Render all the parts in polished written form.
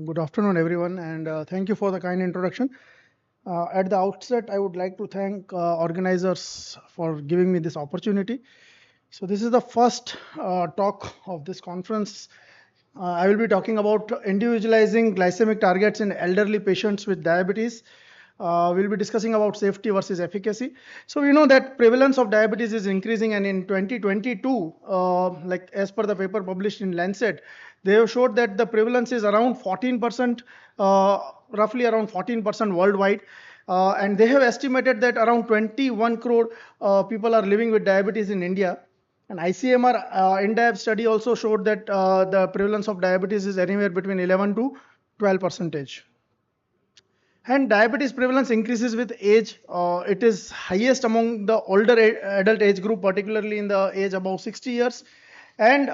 Good afternoon, everyone, and thank you for the kind introduction. At the outset, I would like to thank organizers for giving me this opportunity. So, this is the first talk of this conference. I will be talking about individualizing glycemic targets in elderly patients with diabetes. We'll be discussing about safety versus efficacy. So we know that prevalence of diabetes is increasing, and in 2022, like as per the paper published in Lancet, they have showed that the prevalence is around 14%, roughly around 14% worldwide. And they have estimated that around 21 crore people are living with diabetes in India. And ICMR INDIAB study also showed that the prevalence of diabetes is anywhere between 11 to 12 percentage. And diabetes prevalence increases with age. It is highest among the older adult age group, particularly in the age above 60 years. And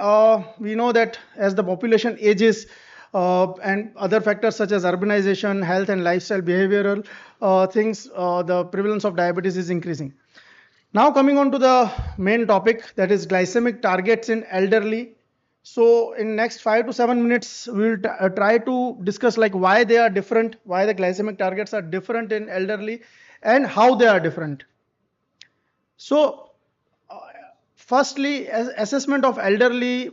we know that as the population ages, and other factors such as urbanization, health and lifestyle behavioral things, the prevalence of diabetes is increasing. Now coming on to the main topic, that is glycemic targets in elderly. So in next 5 to 7 minutes, we will try to discuss like why they are different, why the glycemic targets are different in elderly, and how they are different. So firstly, as assessment of elderly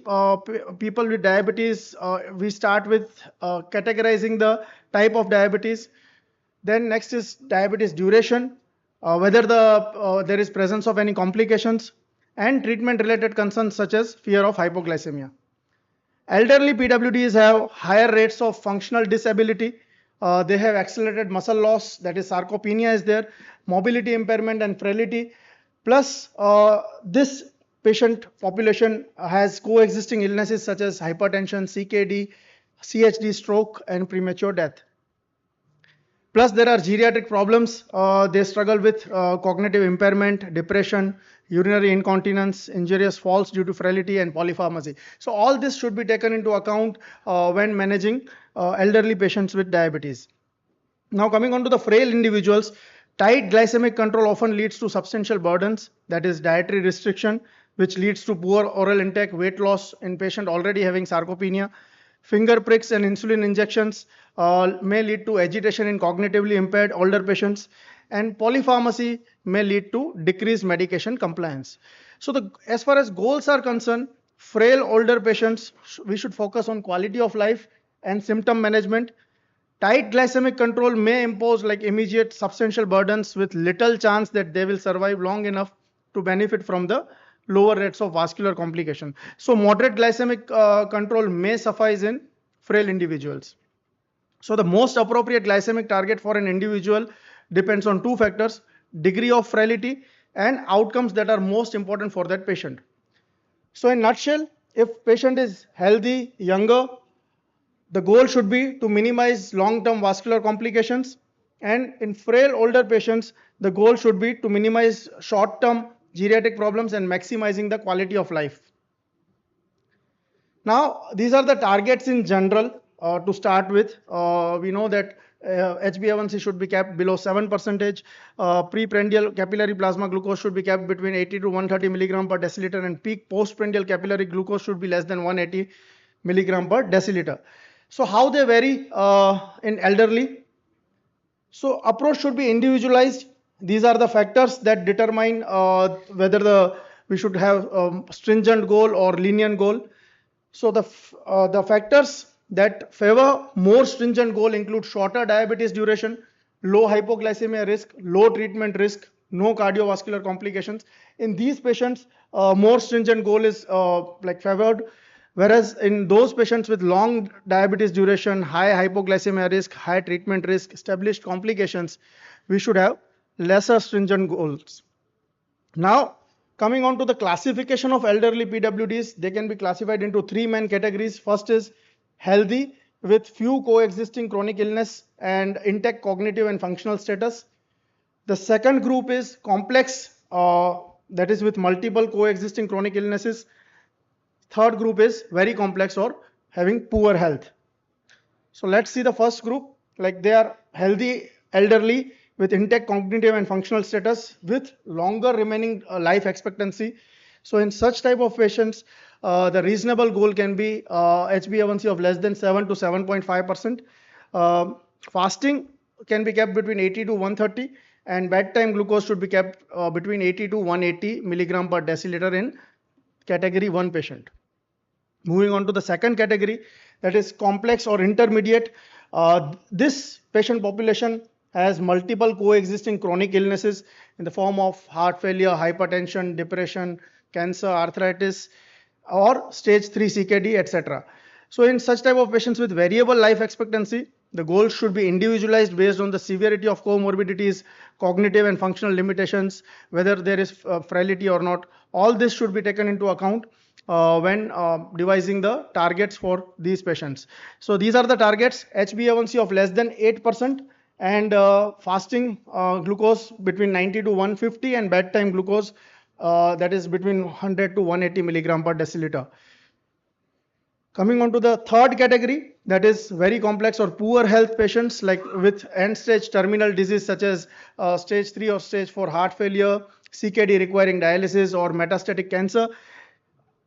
people with diabetes, we start with categorizing the type of diabetes. Then next is diabetes duration, whether there is presence of any complications, and treatment related concerns such as fear of hypoglycemia. Elderly PWDs have higher rates of functional disability. They have accelerated muscle loss, that is sarcopenia is there, mobility impairment and frailty. Plus, this patient population has coexisting illnesses such as hypertension, CKD, CHD, stroke, and premature death. Plus, there are geriatric problems. They struggle with cognitive impairment, depression, urinary incontinence, injurious falls due to frailty, and polypharmacy. So, all this should be taken into account when managing elderly patients with diabetes. Now, coming on to the frail individuals, tight glycemic control often leads to substantial burdens, that is, dietary restriction, which leads to poor oral intake, weight loss in patient already having sarcopenia. Finger pricks and insulin injections may lead to agitation in cognitively impaired older patients, and polypharmacy may lead to decreased medication compliance. So, as far as goals are concerned, frail older patients, we should focus on quality of life and symptom management. Tight glycemic control may impose like immediate substantial burdens with little chance that they will survive long enough to benefit from the lower rates of vascular complication. So moderate glycemic control may suffice in frail individuals. So the most appropriate glycemic target for an individual depends on two factors: degree of frailty and outcomes that are most important for that patient. So in nutshell, if patient is healthy, younger, the goal should be to minimize long-term vascular complications, and in frail older patients, the goal should be to minimize short-term geriatric problems and maximizing the quality of life. Now, these are the targets in general. To start with, we know that HbA1c should be kept below 7%. Preprandial capillary plasma glucose should be kept between 80 to 130 milligram per deciliter, and peak postprandial capillary glucose should be less than 180 milligram per deciliter. So how they vary in elderly? So approach should be individualized. These are the factors that determine whether we should have stringent goal or lenient goal. So the factors that favor more stringent goal include shorter diabetes duration, low hypoglycemia risk, low treatment risk, no cardiovascular complications. In these patients, more stringent goal is like favored. Whereas in those patients with long diabetes duration, high hypoglycemia risk, high treatment risk, established complications, we should have lesser stringent goals. Now, coming on to the classification of elderly PWDs, they can be classified into three main categories. First is healthy with few coexisting chronic illness and intact cognitive and functional status. The second group is complex, that is with multiple coexisting chronic illnesses. Third group is very complex or having poor health. So let's see the first group, like they are healthy elderly with intact cognitive and functional status with longer remaining life expectancy. So in such type of patients, the reasonable goal can be HbA1c of less than 7 to 7.5%. Fasting can be kept between 80 to 130, and bedtime glucose should be kept between 80 to 180 milligram per deciliter in category 1 patient. Moving on to the second category, that is complex or intermediate. This patient population has multiple coexisting chronic illnesses in the form of heart failure, hypertension, depression, cancer, arthritis, or stage 3 CKD, etc. So in such type of patients with variable life expectancy, the goals should be individualized based on the severity of comorbidities, cognitive and functional limitations, whether there is frailty or not. All this should be taken into account when devising the targets for these patients. So these are the targets: HbA1c of less than 8%, and fasting glucose between 90 to 150, and bedtime glucose that is between 100 to 180 milligram per deciliter. Coming on to the third category, that is very complex or poor health patients, like with end stage terminal disease such as stage 3 or stage 4 heart failure, CKD requiring dialysis, or metastatic cancer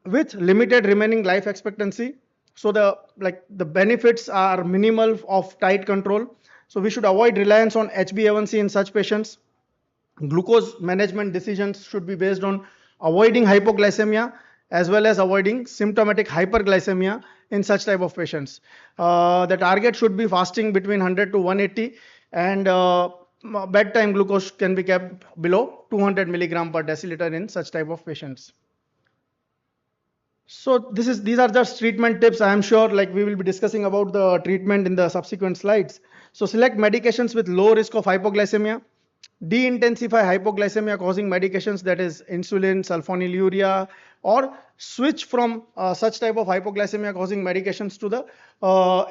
with limited remaining life expectancy. So the benefits are minimal of tight control. So we should avoid reliance on HbA1c in such patients. Glucose management decisions should be based on avoiding hypoglycemia as well as avoiding symptomatic hyperglycemia in such type of patients. The target should be fasting between 100 to 180, and bedtime glucose can be kept below 200 milligram per deciliter in such type of patients. So these are just treatment tips. I am sure like we will be discussing about the treatment in the subsequent slides. So select medications with low risk of hypoglycemia. De-intensify hypoglycemia causing medications, that is insulin, sulfonylurea, or switch from such type of hypoglycemia causing medications to the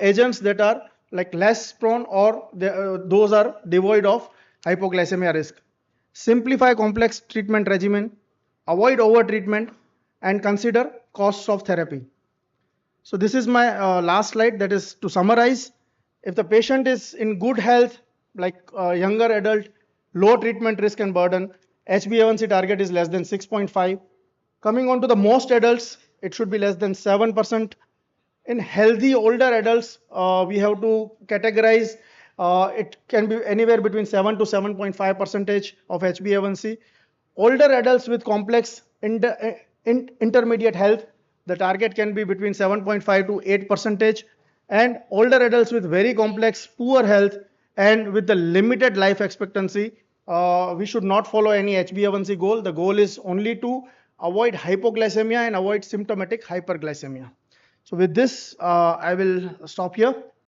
agents that are like less prone, or those are devoid of hypoglycemia risk. Simplify complex treatment regimen, avoid over treatment, and consider costs of therapy. So this is my last slide, that is to summarize. If the patient is in good health, like younger adult, low treatment risk and burden, HbA1c target is less than 6.5. Coming on to the most adults, it should be less than 7%. In healthy older adults, we have to categorize, it can be anywhere between 7 to 7.5% of HbA1c. Older adults with complex intermediate health, the target can be between 7.5 to 8%. And older adults with very complex poor health and with the limited life expectancy, we should not follow any HbA1c goal. The goal is only to avoid hypoglycemia and avoid symptomatic hyperglycemia. So with this, I will stop here.